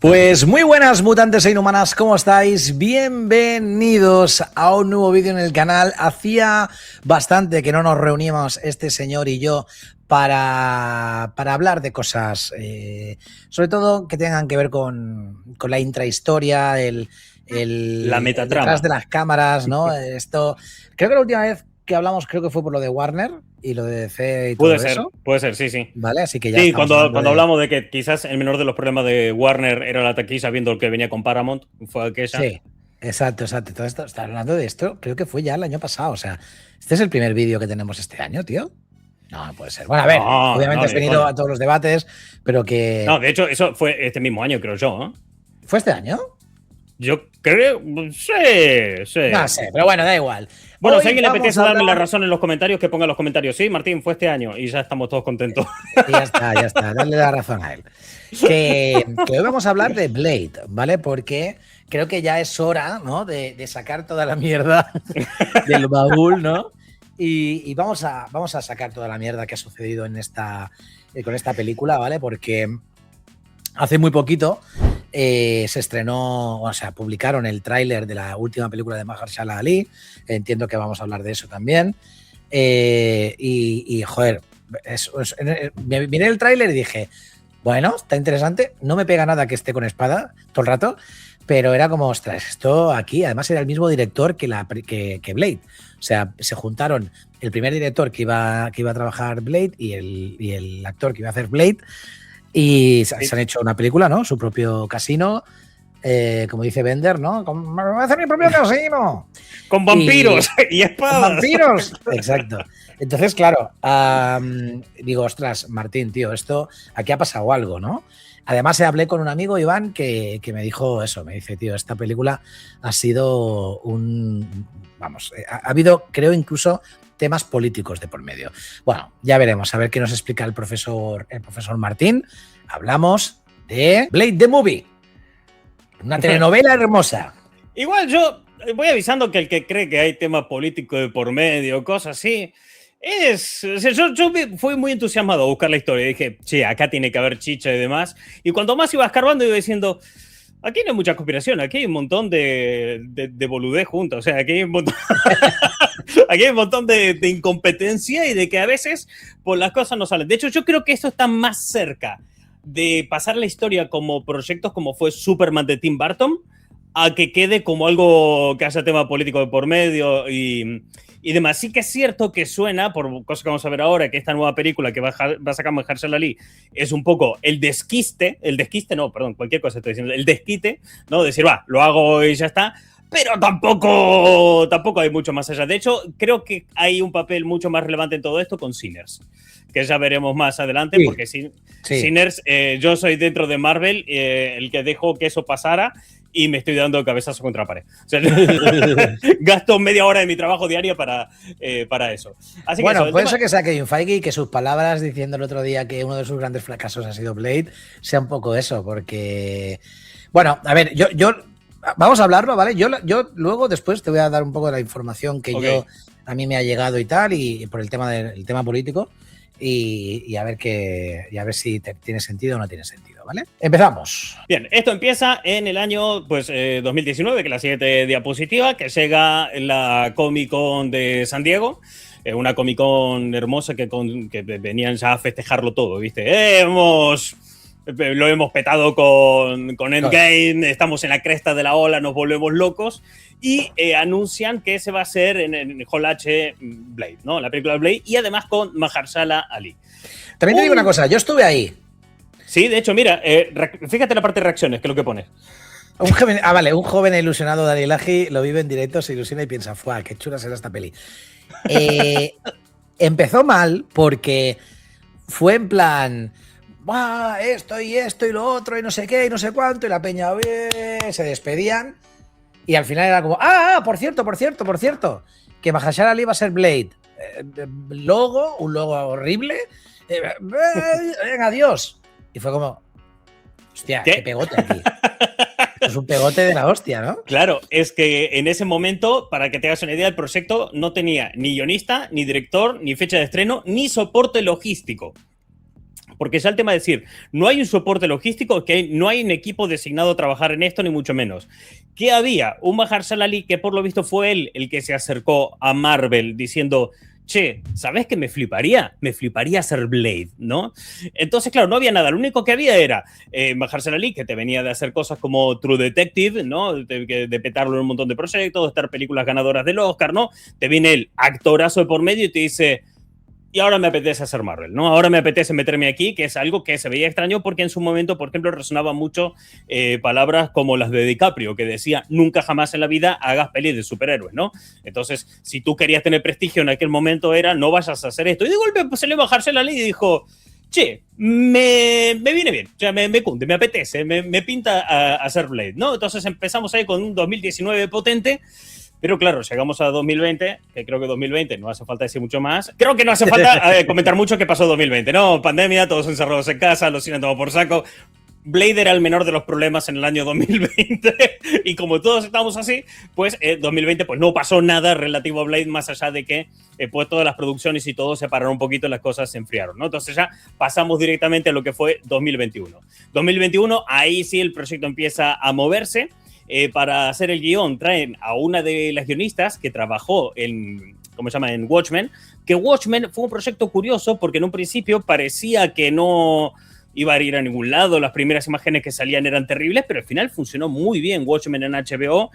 Pues muy buenas mutantes e inhumanas, ¿cómo estáis? Bienvenidos a un nuevo vídeo en el canal. Hacía bastante que no nos reuníamos este señor y yo para hablar de cosas, sobre todo que tengan que ver con la intrahistoria, la metatrama detrás de las cámaras, ¿no? Esto, creo que la última vez que hablamos creo que fue por lo de Warner y lo de DC y todo eso. Puede ser, sí. Vale, así que ya sí, cuando hablamos de que quizás el menor de los problemas de Warner era la taquilla, viendo el que venía con Paramount, fue aquella. Sí, exacto. Todo esto, está hablando de esto, creo que fue ya el año pasado. O sea, este es el primer vídeo que tenemos este año, tío. No puede ser. Bueno, a ver, obviamente has venido a todos los debates, pero que... No, de hecho, eso fue este mismo año, creo yo, ¿eh? ¿Fue este año? Yo creo... Sí. No sé, pero bueno, da igual. Bueno, hoy si a alguien le apetece darme la razón en los comentarios, que ponga en los comentarios. Sí, Martín, fue este año y ya estamos todos contentos. Y ya está. Darle la razón a él. Que hoy vamos a hablar de Blade, ¿vale? Porque creo que ya es hora, ¿no? De sacar toda la mierda del baúl, ¿no? Y vamos a sacar toda la mierda que ha sucedido en con esta película, ¿vale? Porque hace muy poquito se estrenó, o sea, publicaron el tráiler de la última película de Mahershala Ali. Entiendo que vamos a hablar de eso también. Joder, miré el tráiler y dije, bueno, está interesante. No me pega nada que esté con espada todo el rato, pero era como, ostras, esto aquí, además era el mismo director que Blade. O sea, se juntaron el primer director que iba a trabajar Blade y el actor que iba a hacer Blade. Y se han hecho una película, ¿no? Su propio casino, como dice Bender, ¿no? Me voy a hacer mi propio casino. Con vampiros y espadas. Con vampiros, exacto. Entonces, claro, digo, ostras, Martín, tío, aquí ha pasado algo, ¿no? Además, hablé con un amigo, Iván, que me dijo eso, me dice, tío, esta película ha sido ha habido, creo, incluso temas políticos de por medio. Bueno, ya veremos, a ver qué nos explica el profesor Martín. Hablamos de Blade the Movie, una telenovela hermosa. Igual yo voy avisando que el que cree que hay tema político de por medio, cosas así, yo fui muy entusiasmado a buscar la historia. Dije, sí, acá tiene que haber chicha y demás. Y cuanto más iba escarbando, iba diciendo, aquí no hay mucha conspiración, aquí hay un montón de boludez juntos. O sea, aquí hay un montón, aquí hay un montón de incompetencia y de que a veces pues, las cosas no salen. De hecho, yo creo que esto está más cerca de pasar la historia como proyectos como fue Superman de Tim Burton, a que quede como algo que haya tema político de por medio y demás. Sí que es cierto que suena, por cosas que vamos a ver ahora, que esta nueva película que va a sacar Mahershala Ali es un poco el desquite, cualquier cosa estoy diciendo, el desquite, ¿no? Decir, lo hago y ya está, pero tampoco hay mucho más allá. De hecho, creo que hay un papel mucho más relevante en todo esto con Sinners, que ya veremos más adelante, sí, porque Sinners, yo soy dentro de Marvel el que dejó que eso pasara y me estoy dando cabezazo contra la pared. O sea, gasto media hora de mi trabajo diario para eso. Así bueno, que puede ser que sea Kevin Feige y que sus palabras diciendo el otro día que uno de sus grandes fracasos ha sido Blade sea un poco eso, porque... Bueno, a ver, yo vamos a hablarlo, ¿vale? Yo luego después te voy a dar un poco de la información que a mí me ha llegado y tal, y por el tema político. Y a ver si tiene sentido o no tiene sentido, ¿vale? Empezamos. Bien, esto empieza en el año 2019, que es la siguiente diapositiva, que llega la Comic Con de San Diego, una Comic Con hermosa que venían ya a festejarlo todo, ¿viste? Lo hemos petado con Endgame, estamos en la cresta de la ola, nos volvemos locos y anuncian que se va a hacer en Hall H Blade, ¿no? La película Blade y además con Mahershala Ali. También te digo una cosa, yo estuve ahí. Sí, de hecho, mira, fíjate la parte de reacciones, que es lo que pone. Un joven ilusionado de Daniel Aji lo vive en directo, se ilusiona y piensa, ¡fuah, qué chula será esta peli! Empezó mal porque fue en plan... esto y lo otro y no sé qué y no sé cuánto y la peña se despedían y al final era como por cierto que Mahershala Ali va a ser Blade, un logo horrible, venga, adiós, y fue como hostia, qué pegote aquí. Es un pegote de la hostia, ¿no? Claro, es que en ese momento, para que te hagas una idea, el proyecto no tenía ni guionista, ni director, ni fecha de estreno, ni soporte logístico. Porque ya el tema de decir, no hay un soporte logístico, que no hay un equipo designado a trabajar en esto, ni mucho menos. ¿Qué había? Un Mahershala Ali que por lo visto fue él el que se acercó a Marvel diciendo, che, ¿sabes qué me fliparía? Me fliparía hacer Blade, ¿no? Entonces, claro, no había nada. Lo único que había era Mahershala Ali, que te venía de hacer cosas como True Detective, ¿no? De petarlo en un montón de proyectos, de estar películas ganadoras del Oscar, ¿no? Te viene el actorazo de por medio y te dice, y ahora me apetece hacer Marvel, ¿no? Ahora me apetece meterme aquí, que es algo que se veía extraño porque en su momento, por ejemplo, resonaban mucho palabras como las de DiCaprio, que decía, nunca jamás en la vida hagas pelis de superhéroes, ¿no? Entonces, si tú querías tener prestigio en aquel momento era, no vayas a hacer esto. Y de golpe pues, se le bajarse la ley y dijo, che, me viene bien, o sea, me cunde, me apetece, me pinta a hacer Blade, ¿no? Entonces empezamos ahí con un 2019 potente. Pero claro, llegamos a 2020, que creo que 2020 no hace falta decir mucho más. Creo que no hace falta comentar mucho qué pasó 2020, ¿no? Pandemia, todos encerrados en casa, los cines tomados por saco. Blade era el menor de los problemas en el año 2020 y como todos estamos así, pues 2020 pues no pasó nada relativo a Blade más allá de que pues todas las producciones y todo se pararon un poquito y las cosas se enfriaron, ¿no? Entonces ya pasamos directamente a lo que fue 2021. 2021, ahí sí el proyecto empieza a moverse. Para hacer el guión traen a una de las guionistas que trabajó en, ¿cómo se llama?, en Watchmen, que Watchmen fue un proyecto curioso porque en un principio parecía que no iba a ir a ningún lado, las primeras imágenes que salían eran terribles, pero al final funcionó muy bien Watchmen en HBO,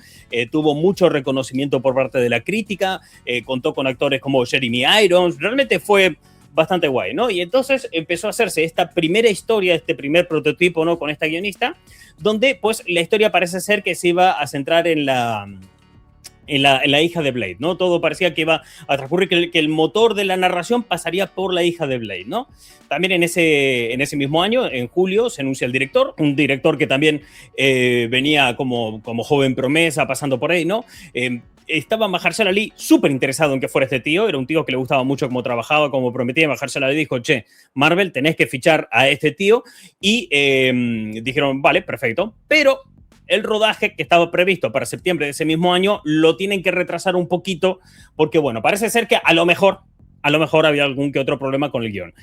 tuvo mucho reconocimiento por parte de la crítica, contó con actores como Jeremy Irons, realmente fue bastante guay, ¿no? Y entonces empezó a hacerse esta primera historia, este primer prototipo, ¿no?, con esta guionista, donde pues la historia parece ser que se iba a centrar en la hija de Blade, ¿no? Todo parecía que iba a transcurrir, que el motor de la narración pasaría por la hija de Blade, ¿no? También en ese mismo año, en julio, se anuncia el director, un director que también venía como joven promesa, pasando por ahí, ¿no? Estaba Mahershala Ali súper interesado en que fuera este tío, era un tío que le gustaba mucho cómo trabajaba, como prometía. Mahershala Ali dijo, che, Marvel, tenés que fichar a este tío, y dijeron, vale, perfecto, pero el rodaje que estaba previsto para septiembre de ese mismo año lo tienen que retrasar un poquito porque, bueno, parece ser que a lo mejor había algún que otro problema con el guión.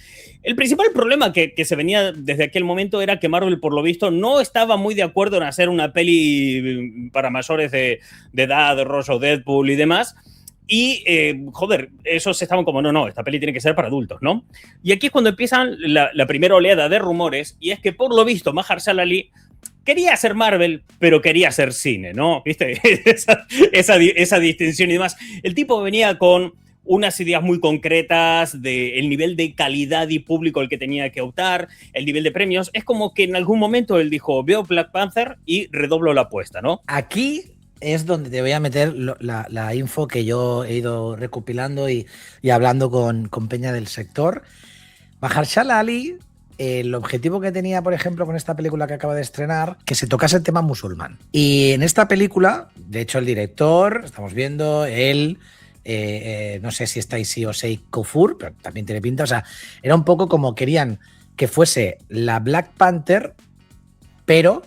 El principal problema que se venía desde aquel momento era que Marvel, por lo visto, no estaba muy de acuerdo en hacer una peli para mayores de edad, de rollo Deadpool y demás. Y, joder, esos estaban como, no, esta peli tiene que ser para adultos, ¿no? Y aquí es cuando empiezan la primera oleada de rumores, y es que, por lo visto, Mahershala Ali quería hacer Marvel, pero quería hacer cine, ¿no? ¿Viste? esa distinción y demás. El tipo venía con unas ideas muy concretas del nivel de calidad y público al que tenía que optar, el nivel de premios. Es como que en algún momento él dijo, veo Black Panther y redoblo la apuesta, ¿no? Aquí es donde te voy a meter la info que yo he ido recopilando y hablando con Peña del sector. Mahershala Ali, el objetivo que tenía, por ejemplo, con esta película que acaba de estrenar, que se tocase el tema musulmán. Y en esta película, de hecho, el director, estamos viendo, él, no sé si está Issei o Sei Kufur, pero también tiene pinta, o sea, era un poco como querían que fuese la Black Panther, pero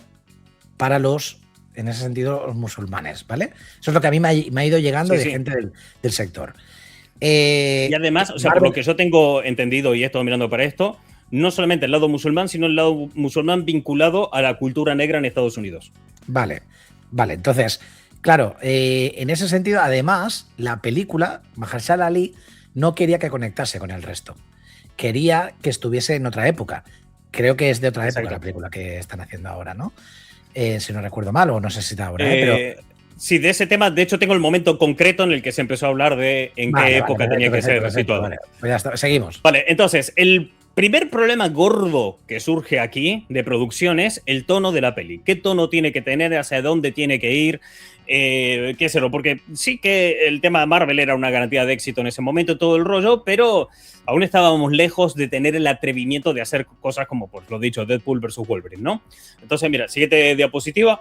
para los, en ese sentido, los musulmanes, ¿vale? Eso es lo que a mí me ha ido llegando de gente del sector. Y además, o sea, por lo que yo tengo entendido y he estado mirando para esto, no solamente el lado musulmán, sino el lado musulmán vinculado a la cultura negra en Estados Unidos. Vale, entonces, claro, en ese sentido, además, la película, Mahershala Ali no quería que conectase con el resto. Quería que estuviese en otra época. Creo que es de otra época la película que están haciendo ahora, ¿no? Si no recuerdo mal, o no sé si está ahora, pero... Sí, de ese tema, de hecho, tengo el momento concreto en el que se empezó a hablar de en qué época tenía que ser situado. Vale, pues ya está, seguimos. Vale, entonces, el primer problema gordo que surge aquí de producción es el tono de la peli. ¿Qué tono tiene que tener? ¿Hacia dónde tiene que ir? ¿Qué será? Porque sí que el tema de Marvel era una garantía de éxito en ese momento, todo el rollo, pero aún estábamos lejos de tener el atrevimiento de hacer cosas como, pues lo dicho, Deadpool versus Wolverine, ¿no? Entonces, mira, siguiente diapositiva.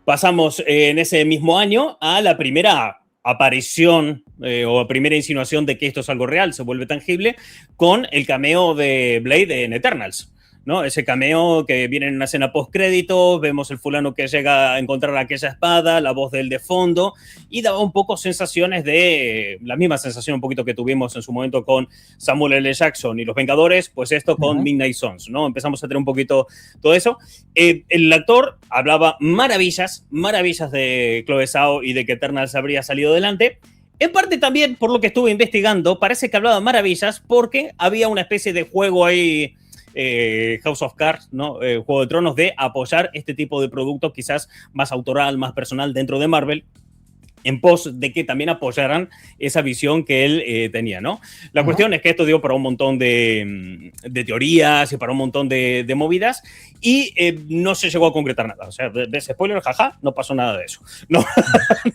Pasamos en ese mismo año a la primera aparición o primera insinuación de que esto es algo real, se vuelve tangible, con el cameo de Blade en Eternals. ¿no? Ese cameo que viene en una escena post-créditos, vemos el fulano que llega a encontrar aquella espada, la voz del de fondo, y daba un poco sensaciones de, la misma sensación un poquito que tuvimos en su momento con Samuel L. Jackson y Los Vengadores, pues esto con Midnight Suns, ¿no? Empezamos a tener un poquito todo eso. El actor hablaba maravillas de Chloe Zhao y de que Eternals habría salido adelante. En parte también, por lo que estuve investigando, parece que hablaba maravillas porque había una especie de juego ahí, House of Cards, ¿no? Juego de Tronos, de apoyar este tipo de productos quizás más autoral, más personal dentro de Marvel, en pos de que también apoyaran esa visión que él tenía, ¿no? La cuestión es que esto dio para un montón de teorías y para un montón de movidas y no se llegó a concretar nada. O sea, ves spoiler, jaja, no pasó nada de eso. No,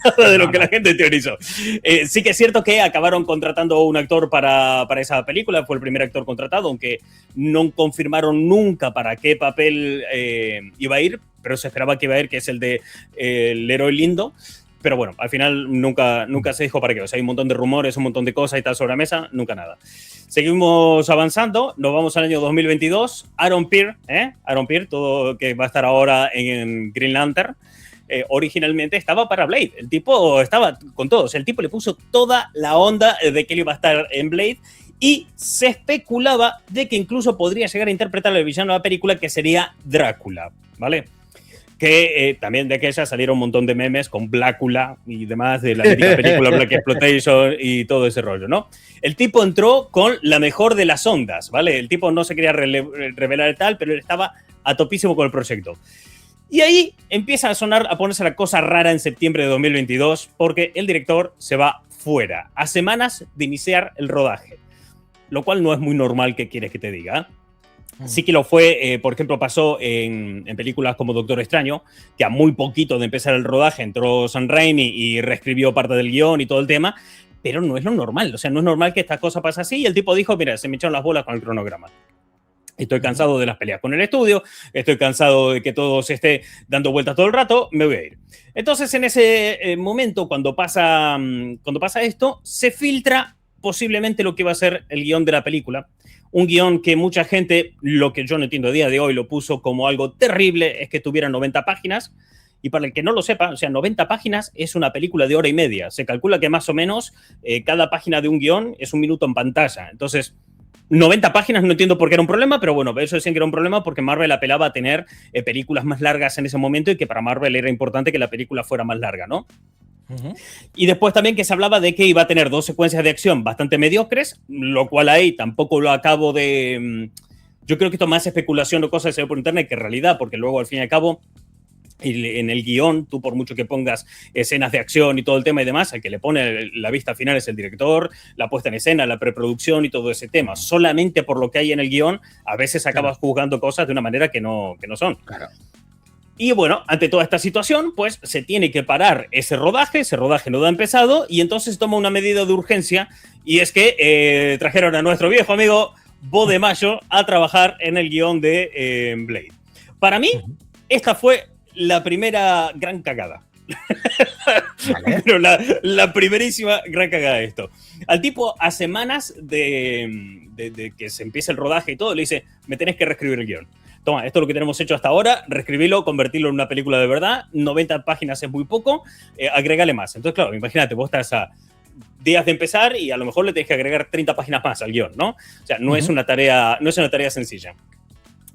nada de lo que la gente teorizó. Sí que es cierto que acabaron contratando un actor para esa película, fue el primer actor contratado, aunque no confirmaron nunca para qué papel iba a ir, pero se esperaba que iba a ir, que es el de Leroy Lindo. Pero bueno, al final nunca se dijo para qué. O sea, hay un montón de rumores, un montón de cosas y tal sobre la mesa, nunca nada. Seguimos avanzando, nos vamos al año 2022. Aaron Pierre, todo que va a estar ahora en Green Lantern, originalmente estaba para Blade. El tipo estaba con todos. El tipo le puso toda la onda de que él iba a estar en Blade y se especulaba de que incluso podría llegar a interpretar al villano de la película, que sería Drácula, ¿vale? Que también de aquella salieron un montón de memes con Blácula y demás, de la mítica película Black Exploitation y todo ese rollo, ¿no? El tipo entró con la mejor de las ondas, ¿vale? El tipo no se quería revelar tal, pero él estaba a topísimo con el proyecto. Y ahí empieza a ponerse la cosa rara en septiembre de 2022, porque el director se va fuera, a semanas de iniciar el rodaje, lo cual no es muy normal, que quieres que te diga. Sí que lo fue, por ejemplo, pasó en películas como Doctor Extraño, que a muy poquito de empezar el rodaje entró Sam Raimi y reescribió parte del guión y todo el tema, pero no es lo normal. O sea, no es normal que esta cosa pase así. Y el tipo dijo, mira, se me echaron las bolas con el cronograma. Estoy cansado de las peleas con el estudio, estoy cansado de que todo se esté dando vueltas todo el rato, me voy a ir. Entonces, en ese momento, cuando pasa esto, se filtra posiblemente lo que va a ser el guión de la película. Un guión que mucha gente, lo que yo no entiendo a día de hoy, lo puso como algo terrible, es que tuviera 90 páginas. Y para el que no lo sepa, o sea, 90 páginas es una película de hora y media. Se calcula que más o menos cada página de un guión es un minuto en pantalla. Entonces, 90 páginas no entiendo por qué era un problema, pero bueno, eso decían que era un problema porque Marvel apelaba a tener películas más largas en ese momento y que para Marvel era importante que la película fuera más larga, ¿no? Y después también que se hablaba de que iba a tener 2 secuencias de acción bastante mediocres, lo cual ahí tampoco lo acabo de... Yo creo que esto más especulación o cosas que se ve por internet que realidad, porque luego al fin y al cabo en el guión, tú por mucho que pongas escenas de acción y todo el tema y demás, el que le pone la vista final es el director, la puesta en escena, la preproducción y todo ese tema. Solamente por lo que hay en el guión, a veces acabas juzgando cosas de una manera que no son. Claro. Y bueno, ante toda esta situación, pues se tiene que parar ese rodaje no ha empezado, y entonces toma una medida de urgencia, y es que trajeron a nuestro viejo amigo Bo de Mayo a trabajar en el guión de Blade. Para mí, esta fue la primera gran cagada. Vale. Pero la primerísima gran cagada de esto. Al tipo, a semanas de que se empiece el rodaje y todo, le dice, me tenés que reescribir el guión. Toma, esto es lo que tenemos hecho hasta ahora, reescribirlo, convertirlo en una película de verdad, 90 páginas es muy poco, agrégale más. Entonces, claro, imagínate, vos estás a días de empezar y a lo mejor le tenés que agregar 30 páginas más al guión, ¿no? O sea, no es una tarea sencilla.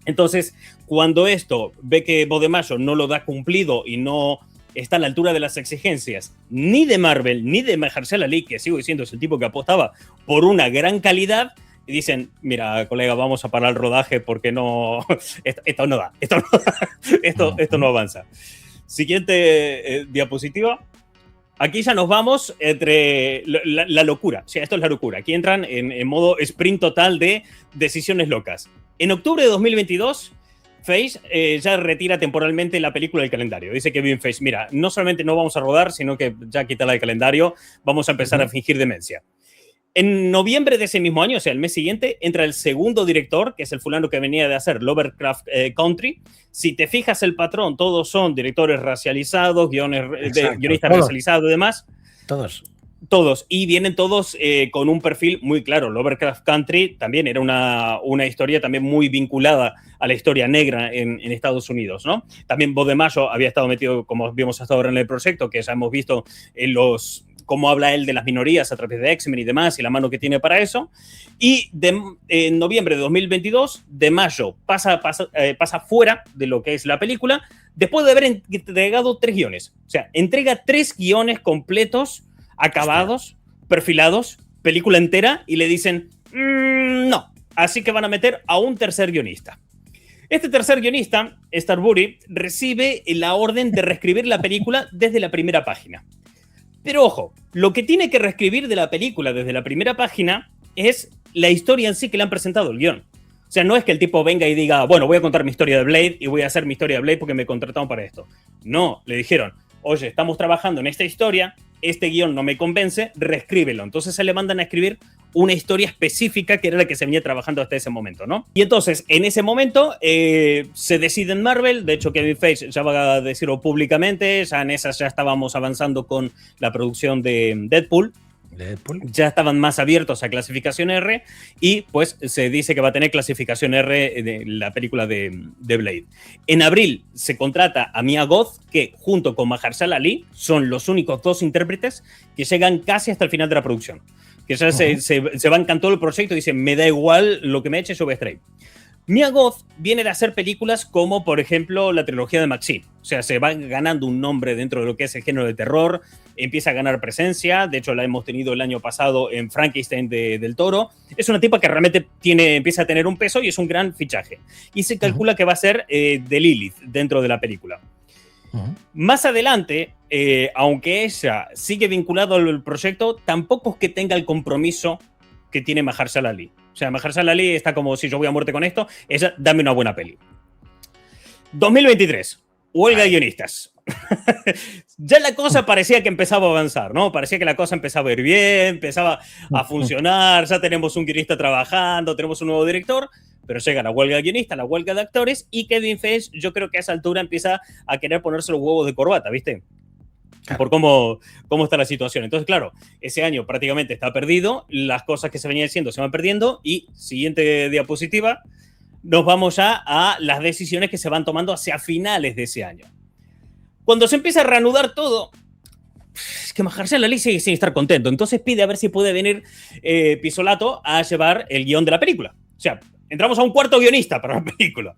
Entonces, cuando esto ve que Bo de Mayo no lo da cumplido y no está a la altura de las exigencias ni de Marvel ni de Mahershala Ali, que sigo diciendo es el tipo que apostaba por una gran calidad, y dicen, mira, colega, vamos a parar el rodaje porque no, esto no da, esto no avanza. Siguiente diapositiva. Aquí ya nos vamos entre la locura. O sea, esto es la locura. Aquí entran en modo sprint total de decisiones locas. En octubre de 2022, Feige ya retira temporalmente la película del calendario. Dice Kevin Feige, mira, no solamente no vamos a rodar, sino que ya quítala del calendario, vamos a empezar a fingir demencia. En noviembre de ese mismo año, o sea, el mes siguiente, entra el segundo director, que es el fulano que venía de hacer Lovecraft Country. Si te fijas el patrón, todos son directores racializados, guionistas racializados y demás. Todos. Todos, y vienen todos con un perfil muy claro. Lovecraft Country también era una historia también muy vinculada a la historia negra en Estados Unidos, ¿no? También Bo de Mayo había estado metido, como vimos hasta ahora en el proyecto, que ya hemos visto en cómo habla él de las minorías a través de X-Men y demás, y la mano que tiene para eso. Y en noviembre de 2022, de Mayo pasa fuera de lo que es la película, después de haber entregado 3 guiones. O sea, entrega 3 guiones completos, acabados, perfilados, película entera, y le dicen, no. Así que van a meter a un tercer guionista. Este tercer guionista, Starbury, recibe la orden de reescribir la película desde la primera página. Pero ojo, lo que tiene que reescribir de la película desde la primera página es la historia en sí que le han presentado el guión. O sea, no es que el tipo venga y diga, bueno, voy a contar mi historia de Blade y voy a hacer mi historia de Blade porque me contrataron para esto. No, le dijeron, oye, estamos trabajando en esta historia, este guión no me convence, reescríbelo. Entonces se le mandan a escribir una historia específica que era la que se venía trabajando hasta ese momento, ¿no? Y entonces, en ese momento, se decide en Marvel. De hecho, Kevin Feige ya va a decirlo públicamente. Ya en esas ya estábamos avanzando con la producción de Deadpool. Ya estaban más abiertos a clasificación R y pues se dice que va a tener clasificación R de la película de Blade. En abril se contrata a Mia Goth, que junto con Mahershala Ali son los únicos 2 intérpretes que llegan casi hasta el final de la producción. Que ya se bancan todo el proyecto y dicen, me da igual lo que me eche, yo voy a estar ahí. Mia Goth viene de hacer películas como, por ejemplo, la trilogía de Maxine. O sea, se va ganando un nombre dentro de lo que es el género de terror, empieza a ganar presencia. De hecho, la hemos tenido el año pasado en Frankenstein del Toro. Es una tipa que realmente empieza a tener un peso y es un gran fichaje. Y se calcula que va a ser de Lilith dentro de la película. Más adelante, aunque ella sigue vinculada al proyecto, tampoco es que tenga el compromiso que tiene Mahershala Ali. O sea, Mahershala Ali está como, si yo voy a muerte con esto, ella, dame una buena peli. 2023, huelga de guionistas. Ya la cosa parecía que empezaba a avanzar, ¿no? Parecía que la cosa empezaba a ir bien, empezaba a funcionar, ya tenemos un guionista trabajando, tenemos un nuevo director, pero llega la huelga de guionistas, la huelga de actores, y Kevin Feige, yo creo que a esa altura empieza a querer ponerse los huevos de corbata, ¿viste? Por cómo está la situación. Entonces, claro, ese año prácticamente está perdido, las cosas que se venían haciendo se van perdiendo, y siguiente diapositiva, nos vamos ya a las decisiones que se van tomando hacia finales de ese año. Cuando se empieza a reanudar todo, es que Mahershala Ali sigue sin estar contento, entonces pide a ver si puede venir Pizzolatto a llevar el guión de la película. O sea, entramos a un cuarto guionista para la película.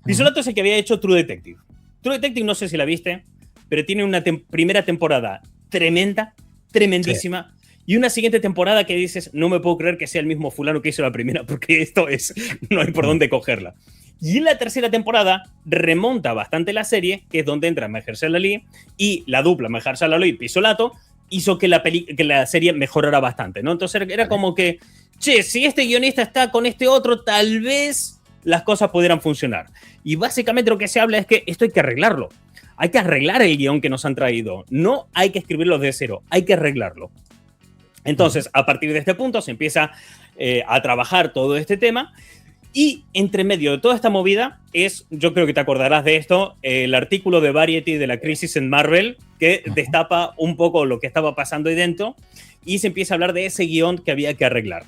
Pizzolatto es el que había hecho True Detective. True Detective, no sé si la viste, pero tiene una primera temporada tremenda, tremendísima, sí. Y una siguiente temporada que dices, no me puedo creer que sea el mismo fulano que hizo la primera, porque esto es, no hay por dónde cogerla. Y en la tercera temporada remonta bastante la serie, que es donde entra Mahershala Ali, y la dupla Mahershala Ali y Pizzolatto hizo que la serie mejorara bastante, ¿no? Entonces era como que, che, si este guionista está con este otro, tal vez las cosas pudieran funcionar. Y básicamente lo que se habla es que esto hay que arreglarlo. Hay que arreglar el guión que nos han traído. No hay que escribirlo de cero, hay que arreglarlo. Entonces, a partir de este punto se empieza a trabajar todo este tema, y entre medio de toda esta movida yo creo que te acordarás de esto, el artículo de Variety de la crisis en Marvel, que destapa un poco lo que estaba pasando ahí dentro, y se empieza a hablar de ese guión que había que arreglar.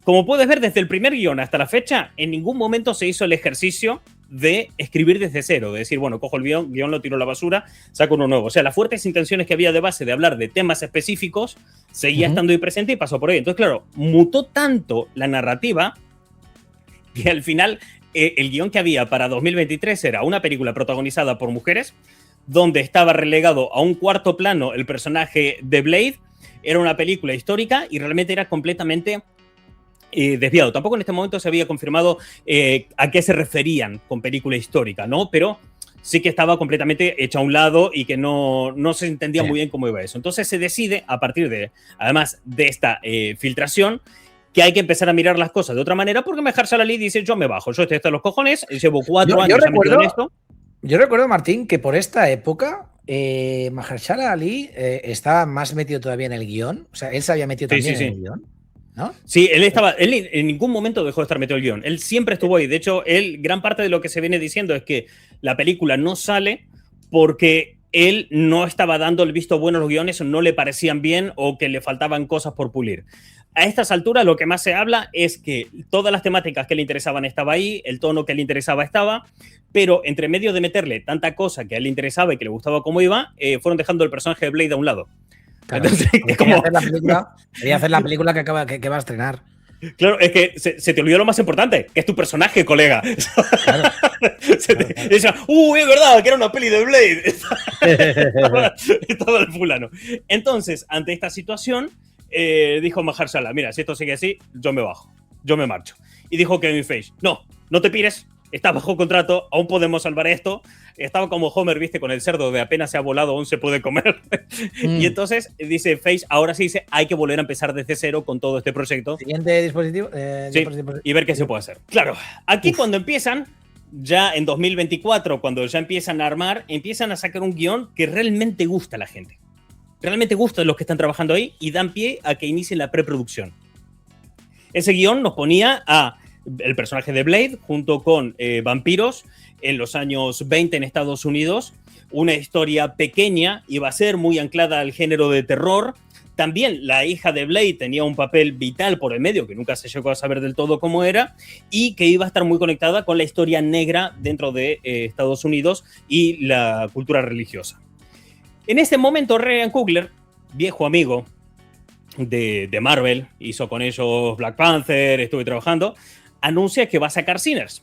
Como puedes ver, desde el primer guión hasta la fecha, en ningún momento se hizo el ejercicio de escribir desde cero, de decir, bueno, cojo el guión, lo tiro a la basura, saco uno nuevo. O sea, las fuertes intenciones que había de base de hablar de temas específicos seguía estando ahí presente y pasó por ahí. Entonces, claro, mutó tanto la narrativa que al final el guión que había para 2023 era una película protagonizada por mujeres, donde estaba relegado a un cuarto plano el personaje de Blade. Era una película histórica y realmente era completamente desviado. Tampoco en este momento se había confirmado a qué se referían con película histórica, ¿no? Pero sí que estaba completamente hecha a un lado y que no se entendía muy bien cómo iba eso. Entonces se decide, a partir de, además de esta filtración, que hay que empezar a mirar las cosas de otra manera, porque Mahershala Ali dice, yo me bajo, yo estoy hasta los cojones, llevo 4 años metido en esto. Yo recuerdo, Martín, que por esta época Mahershala Ali estaba más metido todavía en el guión. O sea, él se había metido también en el guión, ¿no? Sí, él en ningún momento dejó de estar metido en el guión. Él siempre estuvo ahí. De hecho, gran parte de lo que se viene diciendo es que la película no sale porque él no estaba dando el visto bueno a los guiones, o no le parecían bien o que le faltaban cosas por pulir. A estas alturas lo que más se habla es que todas las temáticas que le interesaban estaba ahí, el tono que le interesaba estaba, pero entre medio de meterle tanta cosa que a él le interesaba y que le gustaba cómo iba, fueron dejando el personaje de Blade a un lado. Claro, entonces, quería hacer la película que va a estrenar. Claro, es que se te olvidó lo más importante, que es tu personaje, colega. Claro. Es verdad, que era una peli de Blade. Estaba el fulano. Entonces, ante esta situación, dijo Mahershala, mira, si esto sigue así, yo me bajo, yo me marcho. Y dijo Kevin Feige, no te pires, estás bajo contrato, aún podemos salvar esto. Estaba como Homer, viste, con el cerdo de apenas se ha volado, aún se puede comer. Y entonces dice Feige, ahora sí dice, hay que volver a empezar desde cero con todo este proyecto. Siguiente dispositivo. Sí, y ver qué se puede hacer. Claro, aquí cuando empiezan, ya en 2024, cuando ya empiezan a armar, empiezan a sacar un guión que realmente gusta a la gente. Realmente gusta a los que están trabajando ahí y dan pie a que inicien la preproducción. Ese guión nos ponía a el personaje de Blade junto con vampiros en los años 20 en Estados Unidos. Una historia pequeña, iba a ser muy anclada al género de terror. También la hija de Blade tenía un papel vital por el medio, que nunca se llegó a saber del todo cómo era, y que iba a estar muy conectada con la historia negra dentro de Estados Unidos y la cultura religiosa. En este momento, Ryan Coogler, viejo amigo de Marvel, hizo con ellos Black Panther, estuve trabajando, anuncia que va a sacar Sinners.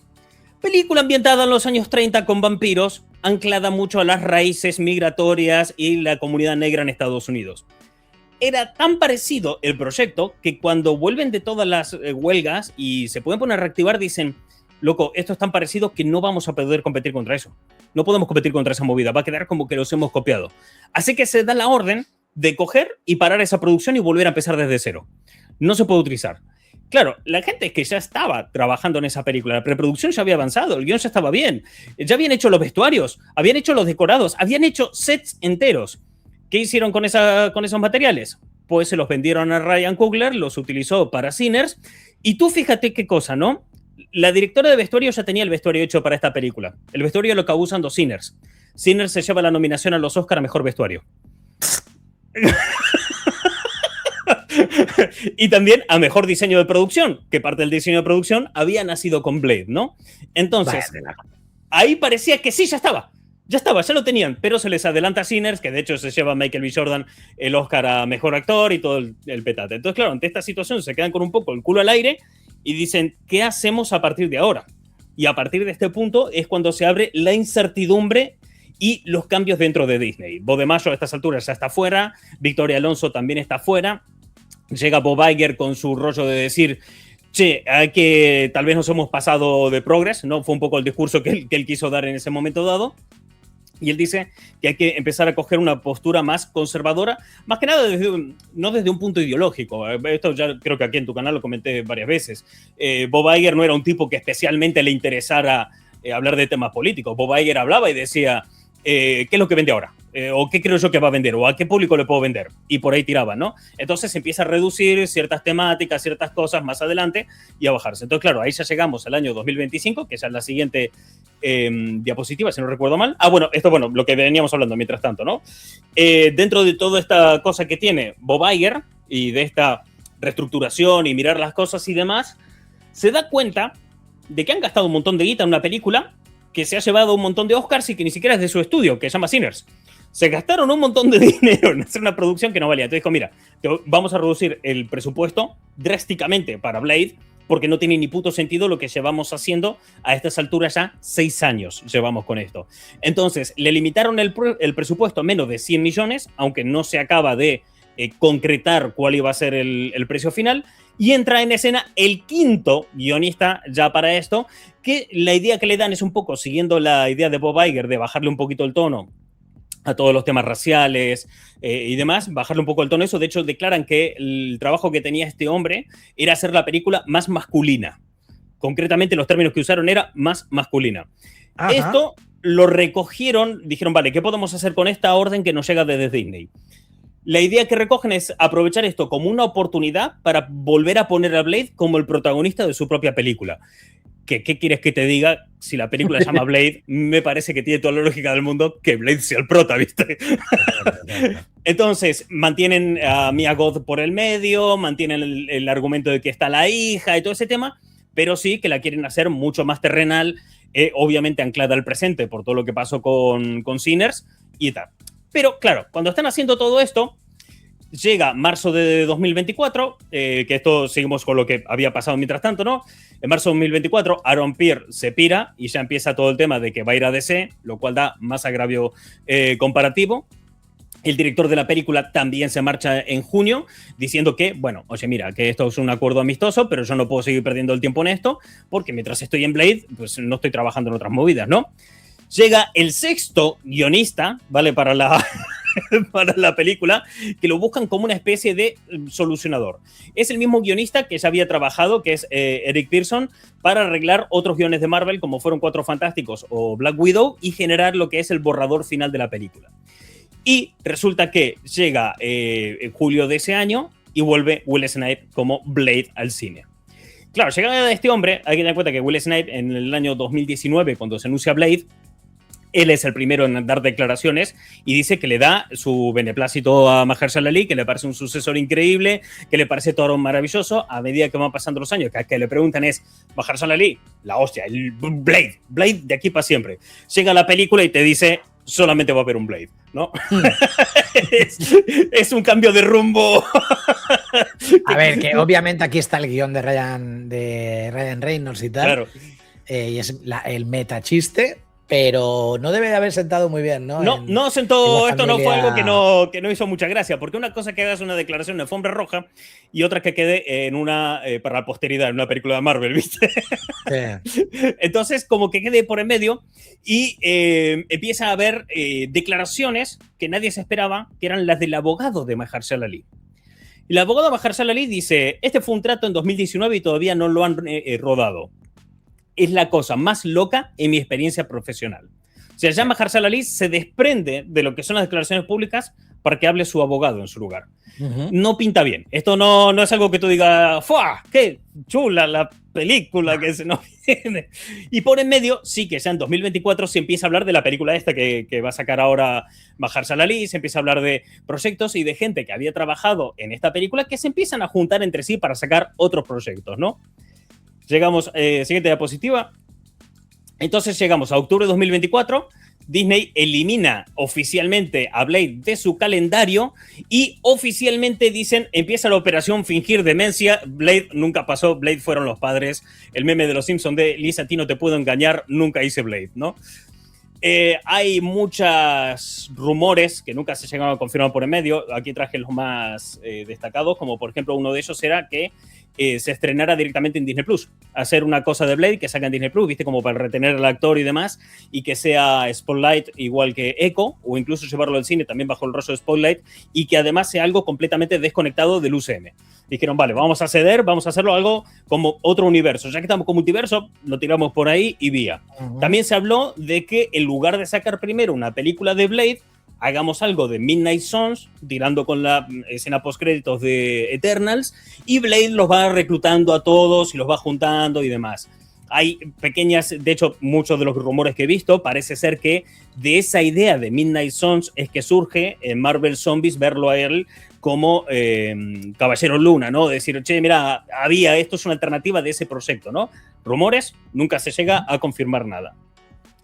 Película ambientada en los años 30 con vampiros, anclada mucho a las raíces migratorias y la comunidad negra en Estados Unidos. Era tan parecido el proyecto que cuando vuelven de todas las huelgas y se pueden poner a reactivar, dicen, loco, esto es tan parecido que no vamos a poder competir contra eso. No podemos competir contra esa movida, va a quedar como que los hemos copiado. Así que se da la orden de coger y parar esa producción y volver a empezar desde cero. No se puede utilizar. Claro, la gente que ya estaba trabajando en esa película, la preproducción ya había avanzado, el guión ya estaba bien, ya habían hecho los vestuarios, habían hecho los decorados, habían hecho sets enteros. ¿Qué hicieron con esos materiales? Pues se los vendieron a Ryan Coogler, los utilizó para Sinners, y tú fíjate qué cosa, ¿no? La directora de vestuario ya tenía el vestuario hecho para esta película. El vestuario lo acabó usando Sinners. Sinners se lleva la nominación a los Oscar a Mejor Vestuario. Y también a Mejor Diseño de Producción, que parte del diseño de producción había nacido con Blade, ¿no? Entonces, ahí parecía que sí, ya estaba, ya lo tenían, pero se les adelanta Sinners, que de hecho se lleva a Michael B. Jordan el Oscar a Mejor Actor y todo el petate. Entonces, claro, ante esta situación se quedan con un poco el culo al aire y dicen, ¿qué hacemos a partir de ahora? Y a partir de este punto es cuando se abre la incertidumbre y los cambios dentro de Disney. Bob DeMaggio a estas alturas ya está fuera, Victoria Alonso también está fuera, llega Bob Iger con su rollo de decir, che, hay que, tal vez nos hemos pasado de progress, ¿no? Fue un poco el discurso que él quiso dar en ese momento dado. Y él dice que hay que empezar a coger una postura más conservadora, más que nada no desde un punto ideológico. Esto ya creo que aquí en tu canal lo comenté varias veces. Bob Iger no era un tipo que especialmente le interesara hablar de temas políticos. Bob Iger hablaba y decía, ¿qué es lo que vende ahora? ¿O qué creo yo que va a vender? ¿O a qué público le puedo vender? Y por ahí tiraba, ¿no? Entonces se empieza a reducir ciertas temáticas, ciertas cosas más adelante y a bajarse. Entonces, claro, ahí ya llegamos al año 2025, que ya es la siguiente diapositiva, si no recuerdo mal. Bueno, lo que veníamos hablando mientras tanto, ¿no? Dentro de toda esta cosa que tiene Bob Iger y de esta reestructuración y mirar las cosas y demás, se da cuenta de que han gastado un montón de guita en una película que se ha llevado un montón de Oscars y que ni siquiera es de su estudio, que se llama Sinners. Se gastaron un montón de dinero en hacer una producción que no valía. Entonces dijo, mira, vamos a reducir el presupuesto drásticamente para Blade, porque no tiene ni puto sentido lo que llevamos haciendo a estas alturas ya 6 años llevamos con esto. Entonces, le limitaron el presupuesto a menos de 100 millones, aunque no se acaba de concretar cuál iba a ser el precio final, y entra en escena el quinto guionista ya para esto, que la idea que le dan es un poco, siguiendo la idea de Bob Iger, de bajarle un poquito el tono a todos los temas raciales y demás, bajarle un poco el tono. Eso, de hecho, declaran que el trabajo que tenía este hombre era hacer la película más masculina. Concretamente, los términos que usaron era más masculina. Ajá. Esto lo recogieron, dijeron, vale, ¿qué podemos hacer con esta orden que nos llega desde Disney? La idea que recogen es aprovechar esto como una oportunidad para volver a poner a Blade como el protagonista de su propia película. ¿Qué quieres que te diga? Si la película se llama Blade, me parece que tiene toda la lógica del mundo que Blade sea el prota, ¿viste? Entonces, mantienen a Mia Goth por el medio, mantienen el argumento de que está la hija y todo ese tema, pero sí que la quieren hacer mucho más terrenal, obviamente anclada al presente por todo lo que pasó con Sinners y tal. Pero claro, cuando están haciendo todo esto, llega marzo de 2024, que esto seguimos con lo que había pasado mientras tanto, ¿no? En marzo de 2024, Aaron Pierre se pira y ya empieza todo el tema de que va a ir a DC, lo cual da más agravio comparativo. El director de la película también se marcha en junio diciendo que, bueno, oye, mira, que esto es un acuerdo amistoso, pero yo no puedo seguir perdiendo el tiempo en esto porque mientras estoy en Blade, pues no estoy trabajando en otras movidas, ¿no? Llega el sexto guionista, ¿vale? Para la película, que lo buscan como una especie de solucionador. Es el mismo guionista que ya había trabajado, que es Eric Pearson, para arreglar otros guiones de Marvel, como fueron Cuatro Fantásticos o Black Widow, y generar lo que es el borrador final de la película. Y resulta que llega en julio de ese año y vuelve Will Snipe como Blade al cine. Claro, llegada de este hombre, hay que tener en cuenta que Will Snipe en el año 2019, cuando se anuncia Blade, él es el primero en dar declaraciones y dice que le da su beneplácito a Mahershala Ali, que le parece un sucesor increíble, que le parece todo maravilloso. A medida que van pasando los años, que le preguntan es Mahershala Ali, la hostia, el Blade de aquí para siempre. Llega la película y te dice solamente va a haber un Blade, ¿no? es un cambio de rumbo. A ver, que obviamente aquí está el guión de Ryan Reynolds y tal. Claro. Y es el metachiste. Pero no debe de haber sentado muy bien, ¿no? No sentó, esto no fue algo que no hizo mucha gracia, porque una cosa es que hagas una declaración en alfombra roja y otra que quede en una, para la posteridad, en una película de Marvel, ¿viste? Sí. Entonces, como que quede por en medio y empieza a haber declaraciones que nadie se esperaba, que eran las del abogado de Mahershala Ali. Y el abogado de Mahershala Ali dice, este fue un trato en 2019 y todavía no lo han rodado. Es la cosa más loca en mi experiencia profesional. O sea, ya Mahershala Ali se desprende de lo que son las declaraciones públicas para que hable su abogado en su lugar. No pinta bien. Esto no es algo que tú digas, ¡fua! ¡Qué chula la película que se nos viene! Y por en medio, sí que ya en 2024 se empieza a hablar de la película esta que va a sacar ahora Mahershala Ali, se empieza a hablar de proyectos y de gente que había trabajado en esta película que se empiezan a juntar entre sí para sacar otros proyectos, ¿no? Llegamos, siguiente diapositiva. Entonces llegamos a octubre de 2024. Disney elimina oficialmente a Blade de su calendario y oficialmente dicen, empieza la operación fingir demencia. Blade nunca pasó, Blade fueron los padres. El meme de los Simpsons de Lisa, a ti no te puedo engañar, nunca hice Blade, ¿no? Hay muchos rumores que nunca se llegaron a confirmar por en medio. Aquí traje los más destacados, como por ejemplo uno de ellos era que se estrenara directamente en Disney Plus. Hacer una cosa de Blade que saca en Disney Plus, ¿viste? Como para retener al actor y demás, y que sea Spotlight igual que Echo, o incluso llevarlo al cine también bajo el rostro de Spotlight, y que además sea algo completamente desconectado del UCM. Dijeron, vale, vamos a ceder, vamos a hacerlo algo como otro universo. Ya que estamos con multiverso, lo tiramos por ahí y vía. También se habló de que en lugar de sacar primero una película de Blade, hagamos algo de Midnight Suns, tirando con la escena postcréditos de Eternals, y Blade los va reclutando a todos y los va juntando y demás. Hay pequeñas, de hecho, muchos de los rumores que he visto, parece ser que de esa idea de Midnight Suns es que surge en Marvel Zombies verlo a él como Caballero Luna, ¿no? Decir, che, mira, esto es una alternativa de ese proyecto, ¿no? Rumores, nunca se llega a confirmar nada.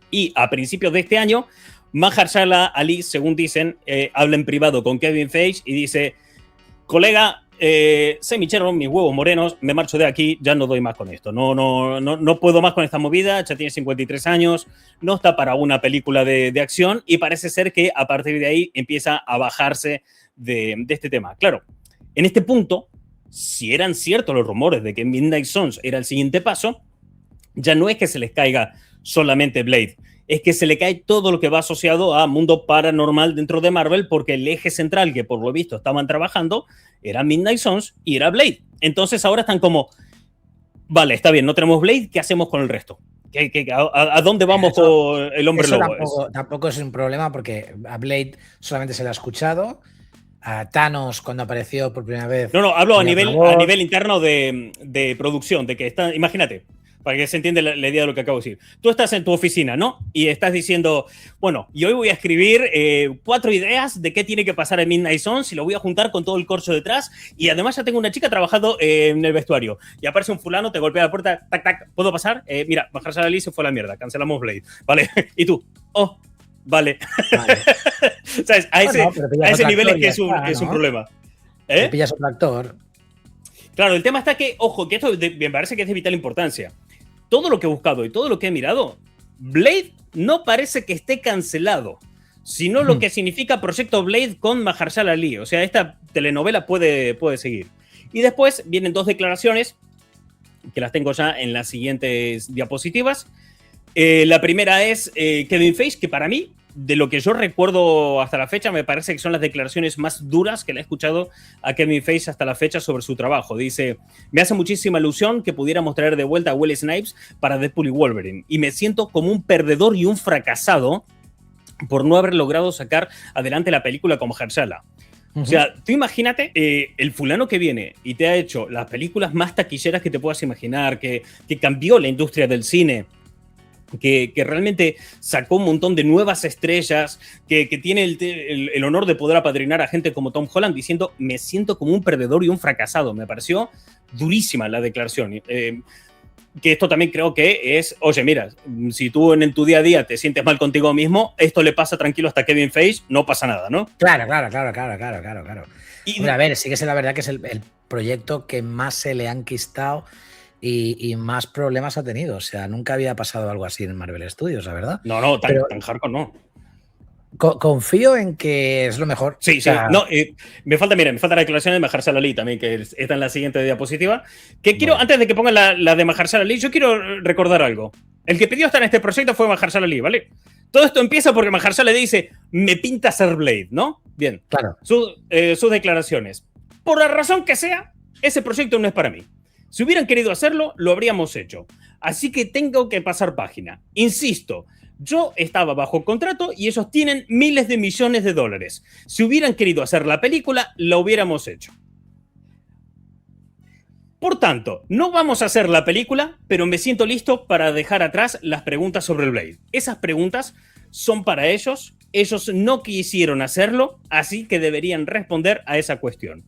Y a principios de este año, Mahershala Ali, según dicen, habla en privado con Kevin Feige y dice, colega, sé michero, mis huevos morenos, me marcho de aquí, ya no doy más con esto. No puedo más con esta movida, ya tiene 53 años, no está para una película de acción y parece ser que a partir de ahí empieza a bajarse de este tema. Claro, en este punto, si eran ciertos los rumores de que Midnight Suns era el siguiente paso, ya no es que se les caiga solamente Blade, es que se le cae todo lo que va asociado a mundo paranormal dentro de Marvel, porque el eje central que por lo visto estaban trabajando era Midnight Suns y era Blade. Entonces ahora están como, vale, está bien, no tenemos Blade, ¿qué hacemos con el resto? ¿A dónde vamos con el hombre lobo? Tampoco es un problema porque a Blade solamente se le ha escuchado. A Thanos cuando apareció por primera vez. No, hablo a nivel interno de producción, de que está, imagínate, para que se entienda la idea de lo que acabo de decir. Tú estás en tu oficina, ¿no? Y estás diciendo, bueno, y hoy voy a escribir 4 ideas de qué tiene que pasar en Midnight Suns y lo voy a juntar con todo el corcho detrás. Y además ya tengo una chica trabajando en el vestuario. Y aparece un fulano, te golpea la puerta, tac, tac, ¿puedo pasar? Mira, Mahershala Ali se fue a la mierda, cancelamos Blade, ¿vale? Y tú, oh, vale. ¿Sabes? A ese nivel es que es un problema. Te pillas otro actor. Claro, el tema está que, ojo, que esto me parece que es de vital importancia. Todo lo que he buscado y todo lo que he mirado, Blade no parece que esté cancelado, sino lo que significa Proyecto Blade con Mahershala Ali. O sea, esta telenovela puede seguir. Y después vienen 2 declaraciones, que las tengo ya en las siguientes diapositivas. La primera es Kevin Feige, que para mí, de lo que yo recuerdo hasta la fecha, me parece que son las declaraciones más duras que le he escuchado a Kevin Feige hasta la fecha sobre su trabajo. Dice, me hace muchísima ilusión que pudiéramos traer de vuelta a Wesley Snipes para Deadpool y Wolverine. Y me siento como un perdedor y un fracasado por no haber logrado sacar adelante la película con Mahershala. O sea, tú imagínate el fulano que viene y te ha hecho las películas más taquilleras que te puedas imaginar, que cambió la industria del cine, que realmente sacó un montón de nuevas estrellas, que tiene el honor de poder apadrinar a gente como Tom Holland, diciendo, me siento como un perdedor y un fracasado. Me pareció durísima la declaración. Que esto también creo que es, oye, mira, si tú en tu día a día te sientes mal contigo mismo, esto le pasa tranquilo hasta Kevin Feige, no pasa nada, ¿no? Claro. Y, hombre, a ver, sí que es la verdad que es el proyecto que más se le han quistado y más problemas ha tenido. O sea, nunca había pasado algo así en Marvel Studios, la verdad. No, tan hardcore no. Confío en que es lo mejor. Sí, o sea, sí. No, me falta la declaración de Mahershala Ali también, que está en la siguiente diapositiva. Que quiero, antes de que pongan la de Mahershala Ali, yo quiero recordar algo. El que pidió estar en este proyecto fue Mahershala Ali, ¿vale? Todo esto empieza porque Mahershala Ali dice, me pinta ser Blade, ¿no? Bien. Claro. Sus declaraciones. Por la razón que sea, ese proyecto no es para mí. Si hubieran querido hacerlo, lo habríamos hecho. Así que tengo que pasar página. Insisto, yo estaba bajo contrato y ellos tienen miles de millones de dólares. Si hubieran querido hacer la película, la hubiéramos hecho. Por tanto, no vamos a hacer la película, pero me siento listo para dejar atrás las preguntas sobre el Blade. Esas preguntas son para ellos. Ellos no quisieron hacerlo, así que deberían responder a esa cuestión.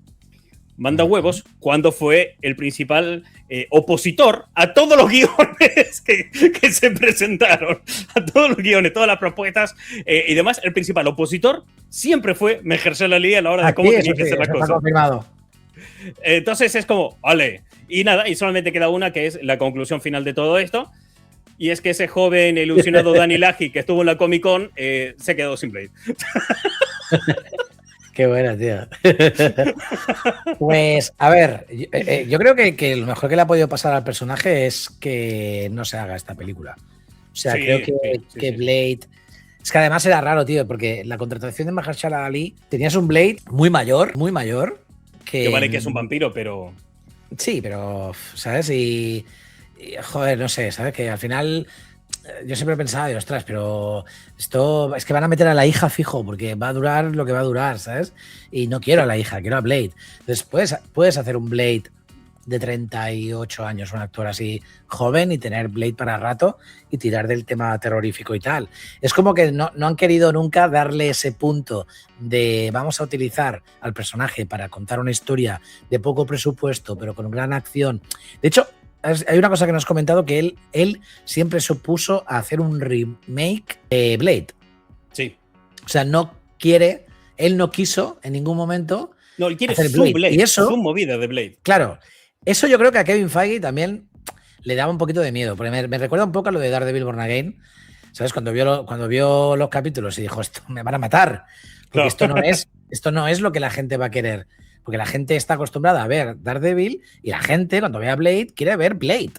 Manda huevos cuando fue el principal opositor a todos los guiones que se presentaron, a todos los guiones, todas las propuestas y demás. El principal opositor siempre fue Mahershala Ali a la hora de cómo tenía que ser la cosa. Confirmado. Entonces es como, vale, y nada, y solamente queda una que es la conclusión final de todo esto, y es que ese joven ilusionado Dani Laji que estuvo en la Comic Con se quedó sin Blade. Qué buena, tío. Pues, a ver, yo creo que lo mejor que le ha podido pasar al personaje es que no se haga esta película. O sea, sí, creo que Blade... Es que además era raro, tío, porque la contratación de Mahershala Ali, tenías un Blade muy mayor, que vale que es un vampiro, pero... Sí, pero, ¿sabes? Y joder, no sé, ¿sabes? Que al final... Yo siempre he pensado, ostras, pero esto es que van a meter a la hija fijo, porque va a durar lo que va a durar, ¿sabes? Y no quiero a la hija, quiero a Blade. Entonces puedes hacer un Blade de 38 años, un actor así joven, y tener Blade para rato y tirar del tema terrorífico y tal. Es como que no han querido nunca darle ese punto de vamos a utilizar al personaje para contar una historia de poco presupuesto, pero con gran acción. De hecho, hay una cosa que nos has comentado, que él siempre se opuso a hacer un remake de Blade. Sí. O sea, él no quiso en ningún momento. No, él quiere hacer su Blade, y eso, su movida de Blade. Claro, eso yo creo que a Kevin Feige también le daba un poquito de miedo, porque me recuerda un poco a lo de Daredevil Born Again, ¿sabes? Cuando vio los capítulos y dijo, esto me van a matar, porque claro. esto no es lo que la gente va a querer. Porque la gente está acostumbrada a ver Daredevil y la gente, cuando vea Blade, quiere ver Blade.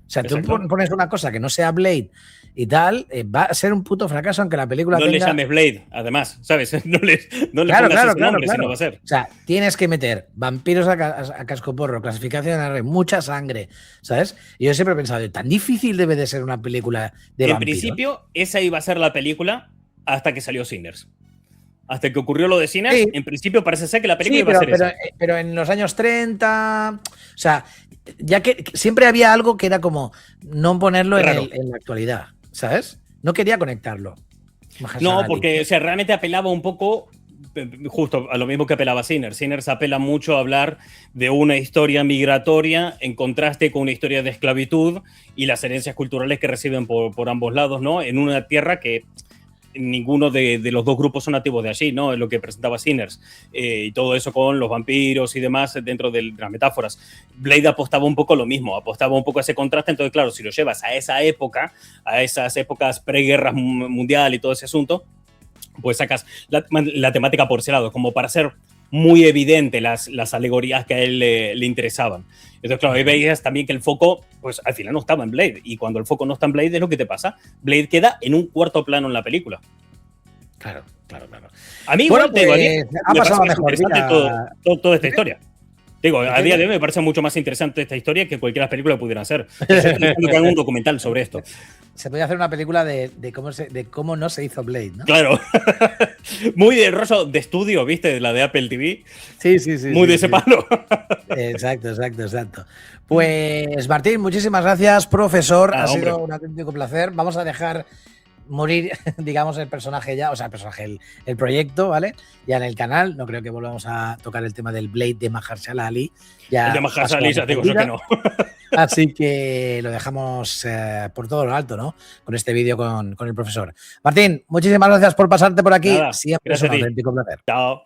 O sea, tú pones una cosa que no sea Blade y tal, va a ser un puto fracaso aunque la película no tenga... le llames Blade, además, ¿sabes? No le claro, pongas ese nombre, si no va a ser. O sea, tienes que meter vampiros a cascoporro, clasificación R, mucha sangre, ¿sabes? Y yo siempre he pensado, tan difícil debe de ser una película de vampiros. En principio, esa iba a ser la película hasta que salió Sinners. Hasta que ocurrió lo de Sinners, sí. En principio parece ser que la película iba a ser esa. Pero en los años 30, o sea, ya que siempre había algo que era como no ponerlo Raro. en la actualidad, ¿sabes? No quería conectarlo. No, Mahershala Ali. porque o sea, realmente apelaba un poco justo a lo mismo que apelaba Sinners. Sinners apela mucho a hablar de una historia migratoria en contraste con una historia de esclavitud y las herencias culturales que reciben por ambos lados, ¿no? En una tierra que ninguno de los dos grupos son nativos de allí, ¿no? Es lo que presentaba Sinners. Y todo eso con los vampiros y demás dentro de las metáforas. Blade apostaba un poco a lo mismo, apostaba un poco a ese contraste. Entonces, claro, si lo llevas a esa época, a esas épocas preguerras mundial y todo ese asunto, pues sacas la temática por ese lado, como para hacer muy evidente las alegorías que a él le interesaban. Entonces, claro, ahí veías también que el foco, pues al final no estaba en Blade. Y cuando el foco no está en Blade, es lo que te pasa. Blade queda en un cuarto plano en la película. Claro, claro, claro. A mí, Bueno, igual, te digo, a mí ha me pasado parece más mejor interesante día. toda esta historia. Digo, a día ¿Qué? de hoy me parece mucho más interesante esta historia que cualquier película que pudieran hacer. Estoy pensando que hagan un documental sobre esto. Se podía hacer una película de cómo no se hizo Blade, ¿no? Claro. Muy de rollo de estudio, ¿viste? De la de Apple TV. Sí, sí, sí. Muy sí, de ese sí. palo. Exacto, exacto, exacto. Pues Martín, muchísimas gracias, profesor. Ha Hombre. sido un auténtico placer. Vamos a dejar morir, digamos, el personaje ya, o sea, el proyecto, ¿vale? Ya en el canal. No creo que volvamos a tocar el tema del Blade de Mahershala Ali. Ya El de Mahershala Ali, ya digo yo que no. Así que lo dejamos por todo lo alto, ¿no? Con este vídeo con el profesor. Martín, muchísimas gracias por pasarte por aquí. Nada, Siempre es gracias un a ti. auténtico placer. Chao.